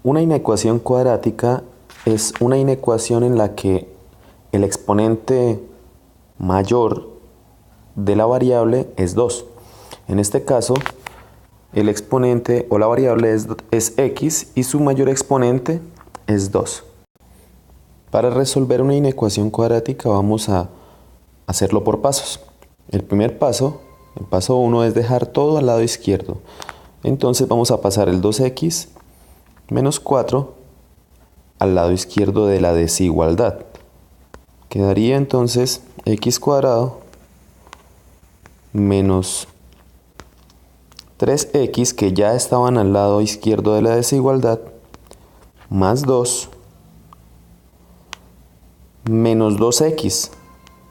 Una inecuación cuadrática es una inecuación en la que el exponente mayor de la variable es 2. En este caso, el exponente o la variable es x y su mayor exponente es 2. Para resolver una inecuación cuadrática vamos a hacerlo por pasos. El paso 1, es dejar todo al lado izquierdo. Entonces vamos a pasar el 2x menos 4 al lado izquierdo de la desigualdad. Quedaría entonces x cuadrado menos 3x, que ya estaban al lado izquierdo de la desigualdad, más 2 menos 2x,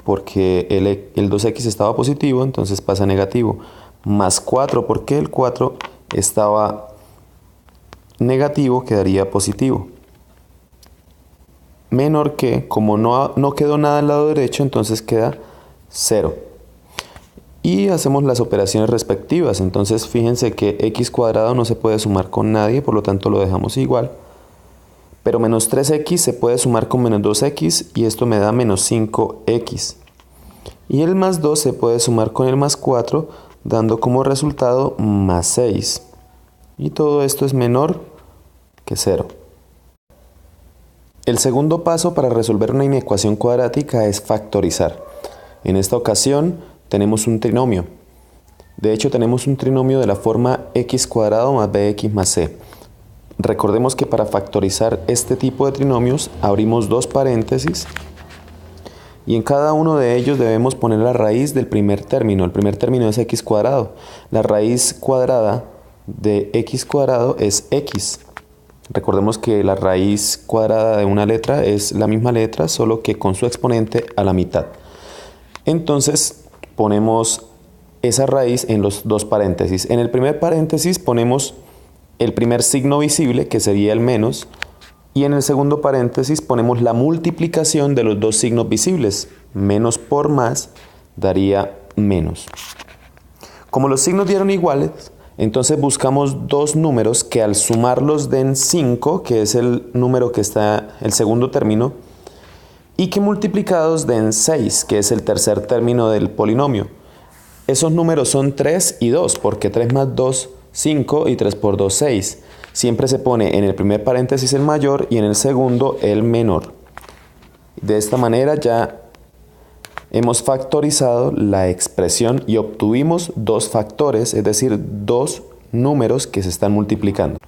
porque el 2x estaba positivo, entonces pasa negativo, más 4, porque el 4 estaba negativo, quedaría positivo. Menor que, como no quedó nada al lado derecho, entonces queda 0. Y hacemos las operaciones respectivas. Entonces fíjense que x cuadrado no se puede sumar con nadie, por lo tanto lo dejamos igual. Pero menos 3x se puede sumar con menos 2x y esto me da menos 5x. Y el más 2 se puede sumar con el más 4, dando como resultado más 6. Y todo esto es menor que 0. El segundo paso para resolver una inecuación cuadrática es factorizar. En esta ocasión tenemos un trinomio. De hecho, tenemos un trinomio de la forma x cuadrado más bx más c. Recordemos que para factorizar este tipo de trinomios abrimos dos paréntesis y en cada uno de ellos debemos poner la raíz del primer término. El primer término es x cuadrado. La raíz cuadrada de x cuadrado es x. Recordemos que la raíz cuadrada de una letra es la misma letra, solo que con su exponente a la mitad. Entonces ponemos esa raíz en los dos paréntesis. En el primer paréntesis ponemos el primer signo visible, que sería el menos, y en el segundo paréntesis ponemos la multiplicación de los dos signos visibles. Menos por más daría menos. Como los signos dieron iguales, entonces buscamos dos números que al sumarlos den 5, que es el número que está el segundo término, y que multiplicados den 6, que es el tercer término del polinomio. Esos números son 3 y 2, porque 3 más 2, 5 y 3 por 2, 6. Siempre se pone en el primer paréntesis el mayor y en el segundo el menor. De esta manera ya hemos factorizado la expresión y obtuvimos dos factores, es decir, dos números que se están multiplicando.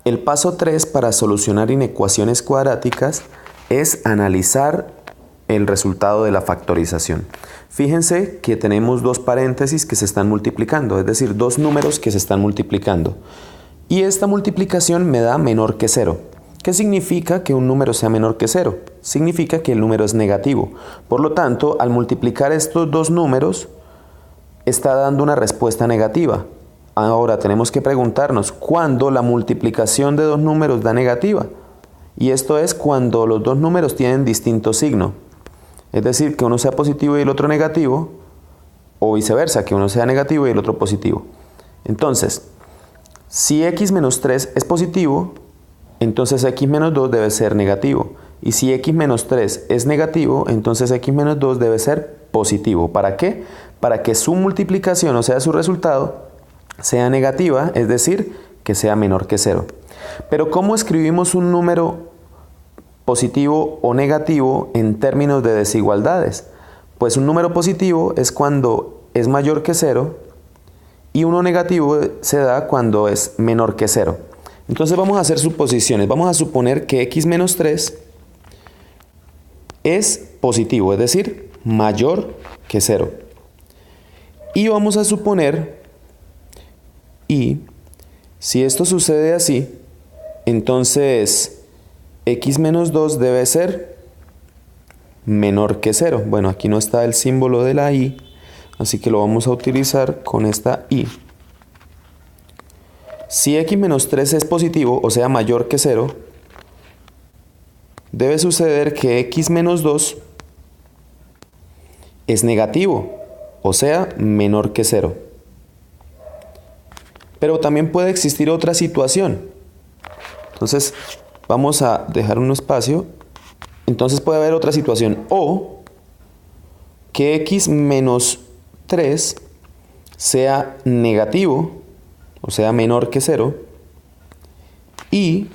El paso 3 para solucionar inecuaciones cuadráticas es analizar el resultado de la factorización. Fíjense que tenemos dos paréntesis que se están multiplicando, es decir, dos números que se están multiplicando. Y esta multiplicación me da menor que 0. ¿Qué significa que un número sea menor que 0? Significa que el número es negativo. Por lo tanto, al multiplicar estos dos números, está dando una respuesta negativa. Ahora tenemos que preguntarnos, ¿cuándo la multiplicación de dos números da negativa? Y esto es cuando los dos números tienen distinto signo. Es decir, que uno sea positivo y el otro negativo, o viceversa, que uno sea negativo y el otro positivo. Entonces, si x menos 3 es positivo, entonces x menos 2 debe ser negativo. Y si x menos 3 es negativo, entonces x menos 2 debe ser positivo. ¿Para qué? Para que su multiplicación, o sea, su resultado, sea negativa, es decir, que sea menor que 0. Pero ¿cómo escribimos un número positivo o negativo en términos de desigualdades? Pues un número positivo es cuando es mayor que 0 y uno negativo se da cuando es menor que 0. Entonces vamos a hacer suposiciones. Vamos a suponer que x menos 3 es positivo, es decir, mayor que 0. Y vamos a suponer, y si esto sucede así, entonces x menos 2 debe ser menor que 0. Bueno, aquí no está el símbolo de la y, así que lo vamos a utilizar con esta y. Si x menos 3 es positivo, o sea mayor que 0, debe suceder que x menos 2 es negativo, o sea menor que 0. Pero también puede existir otra situación. Entonces vamos a dejar un espacio. Entonces puede haber otra situación, o que x menos 3 sea negativo, o sea menor que 0, y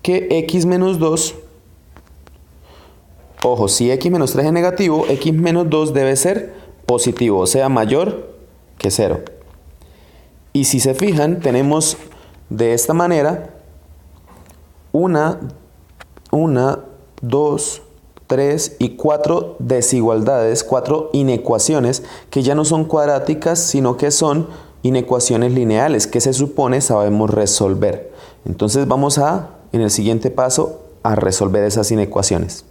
que x menos 2, ojo, si x menos 3 es negativo, x menos 2 debe ser positivo, o sea mayor que 0. Y si se fijan, tenemos de esta manera una, 2, 3 y 4 desigualdades, 4 inecuaciones que ya no son cuadráticas, sino que son inecuaciones lineales que se supone sabemos resolver. Entonces vamos en el siguiente paso, a resolver esas inecuaciones.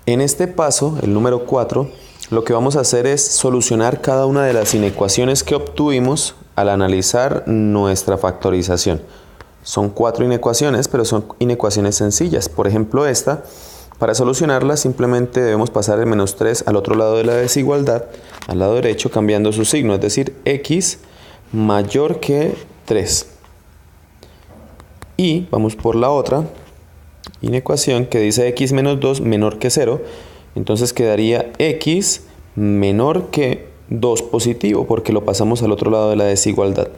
En este paso, el número 4, lo que vamos a hacer es solucionar cada una de las inecuaciones que obtuvimos al analizar nuestra factorización. Son 4 inecuaciones, pero son inecuaciones sencillas. Por ejemplo, esta, para solucionarla simplemente debemos pasar el menos 3 al otro lado de la desigualdad, al lado derecho, cambiando su signo, es decir, x mayor que 3. Y vamos por la otra inecuación que dice x menos 2 menor que 0, entonces quedaría x menor que 2 positivo, porque lo pasamos al otro lado de la desigualdad.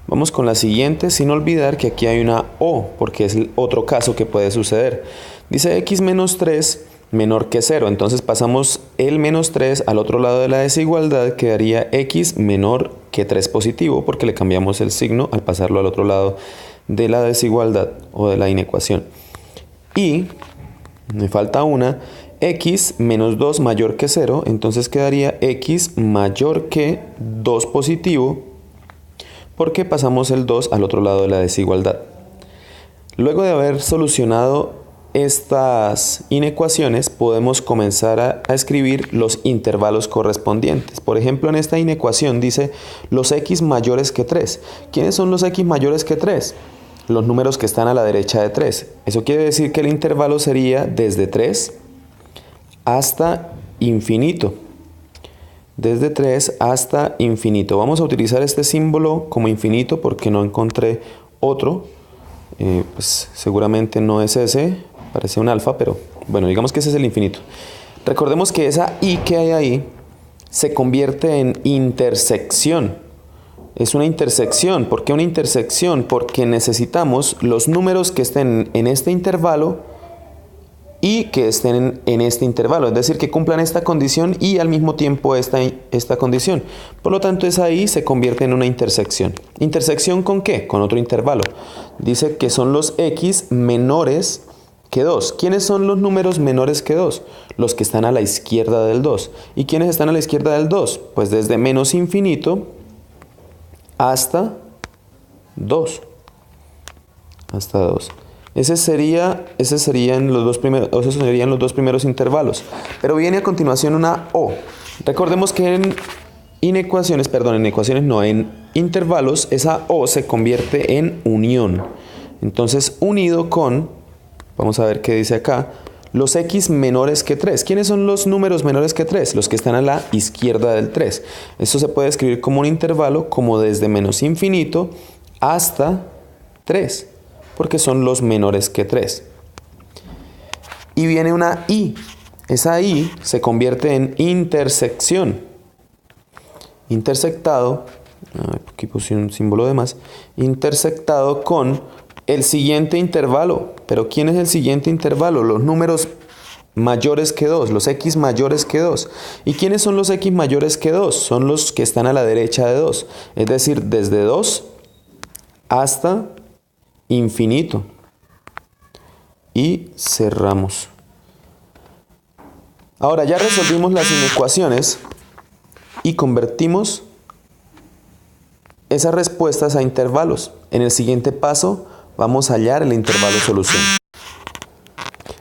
Vamos con la siguiente, sin olvidar que aquí hay una o, porque es el otro caso que puede suceder. Dice x menos 3 menor que 0, entonces pasamos el menos 3 al otro lado de la desigualdad, quedaría x menor que 3 positivo, porque le cambiamos el signo al pasarlo al otro lado de la desigualdad o de la inecuación. Y me falta una, x menos 2 mayor que 0, entonces quedaría x mayor que 2 positivo, porque pasamos el 2 al otro lado de la desigualdad. Luego de haber solucionado estas inecuaciones, podemos comenzar a escribir los intervalos correspondientes. Por ejemplo, en esta inecuación dice los x mayores que 3. ¿Quiénes son los x mayores que 3? Los números que están a la derecha de 3. Eso quiere decir que el intervalo sería desde 3 hasta infinito. Desde 3 hasta infinito. Vamos a utilizar este símbolo como infinito porque no encontré otro. Pues seguramente no es ese, parece un alfa, pero bueno, digamos que ese es el infinito. Recordemos que esa y que hay ahí se convierte en intersección. Es una intersección. ¿Por qué una intersección? Porque necesitamos los números que estén en este intervalo y que estén en este intervalo, es decir, que cumplan esta condición y al mismo tiempo esta condición. Por lo tanto, esa y se convierte en una intersección. ¿Intersección con qué? Con otro intervalo. Dice que son los x menores que 2. ¿Quiénes son los números menores que 2? Los que están a la izquierda del 2. ¿Y quiénes están a la izquierda del 2? Pues desde menos infinito hasta 2. Hasta 2. Esos serían los dos primeros intervalos. Pero viene a continuación una o. Recordemos que en intervalos, esa o se convierte en unión. Entonces, unido con, vamos a ver qué dice acá, los x menores que 3. ¿Quiénes son los números menores que 3? Los que están a la izquierda del 3. Esto se puede escribir como un intervalo, como desde menos infinito hasta 3. Porque son los menores que 3. Y viene una y. Esa y se convierte en intersección. Intersectado, aquí puse un símbolo de más, intersectado con el siguiente intervalo. ¿Pero quién es el siguiente intervalo? Los números mayores que 2, los x mayores que 2. ¿Y quiénes son los x mayores que 2? Son los que están a la derecha de 2. Es decir, desde 2 hasta infinito. Y cerramos. Ahora ya resolvimos las inecuaciones y convertimos esas respuestas a intervalos. En el siguiente paso vamos a hallar el intervalo solución.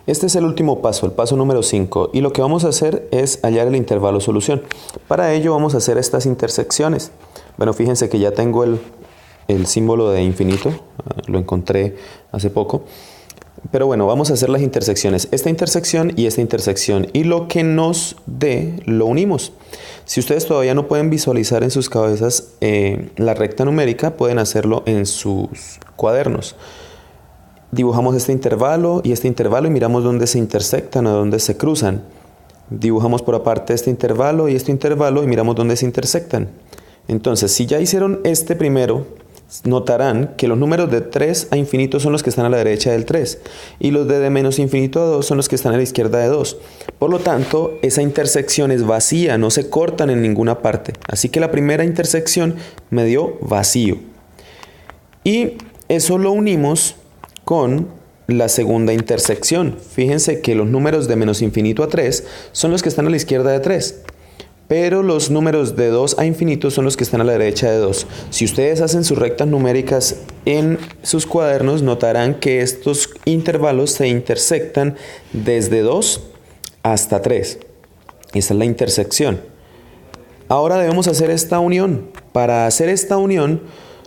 Este es el último paso, el paso número 5, y lo que vamos a hacer es hallar el intervalo solución. Para ello vamos a hacer estas intersecciones. Bueno, fíjense que ya tengo el símbolo de infinito, lo encontré hace poco. Pero bueno, vamos a hacer las intersecciones, esta intersección, y lo que nos dé lo unimos. Si ustedes todavía no pueden visualizar en sus cabezas la recta numérica, pueden hacerlo en sus cuadernos. dibujamos este intervalo y miramos dónde se intersectan o dónde se cruzan. Dibujamos por aparte este intervalo y miramos dónde se intersectan. Entonces, si ya hicieron este primero, notarán que los números de 3 a infinito son los que están a la derecha del 3 y los de menos infinito a 2 son los que están a la izquierda de 2. Por lo tanto, esa intersección es vacía, no se cortan en ninguna parte. Así que la primera intersección me dio vacío. Y eso lo unimos con la segunda intersección. Fíjense que los números de menos infinito a 3 son los que están a la izquierda de 3. Pero los números de 2 a infinito son los que están a la derecha de 2. Si ustedes hacen sus rectas numéricas en sus cuadernos, notarán que estos intervalos se intersectan desde 2 hasta 3. Esa es la intersección. Ahora debemos hacer esta unión. Para hacer esta unión,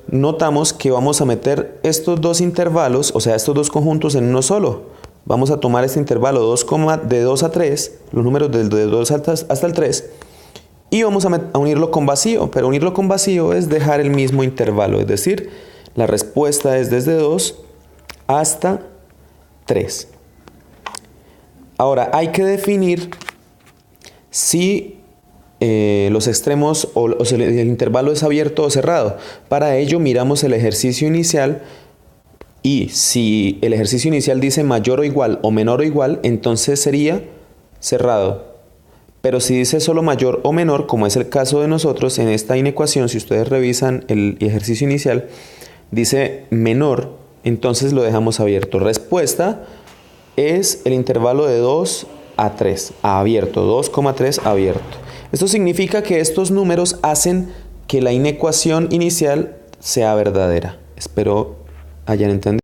notamos que vamos a meter estos dos intervalos, o sea, estos dos conjuntos en uno solo. Vamos a tomar este intervalo de 2 a 3, los números de 2 hasta el 3, y vamos a unirlo con vacío, pero unirlo con vacío es dejar el mismo intervalo, es decir, la respuesta es desde 2 hasta 3. Ahora, hay que definir si los extremos o sea, el intervalo es abierto o cerrado. Para ello miramos el ejercicio inicial y si el ejercicio inicial dice mayor o igual o menor o igual, entonces sería cerrado. Pero si dice solo mayor o menor, como es el caso de nosotros en esta inecuación, si ustedes revisan el ejercicio inicial, dice menor, entonces lo dejamos abierto. Respuesta es el intervalo de 2 a 3, abierto, 2,3 abierto. Esto significa que estos números hacen que la inecuación inicial sea verdadera. Espero hayan entendido.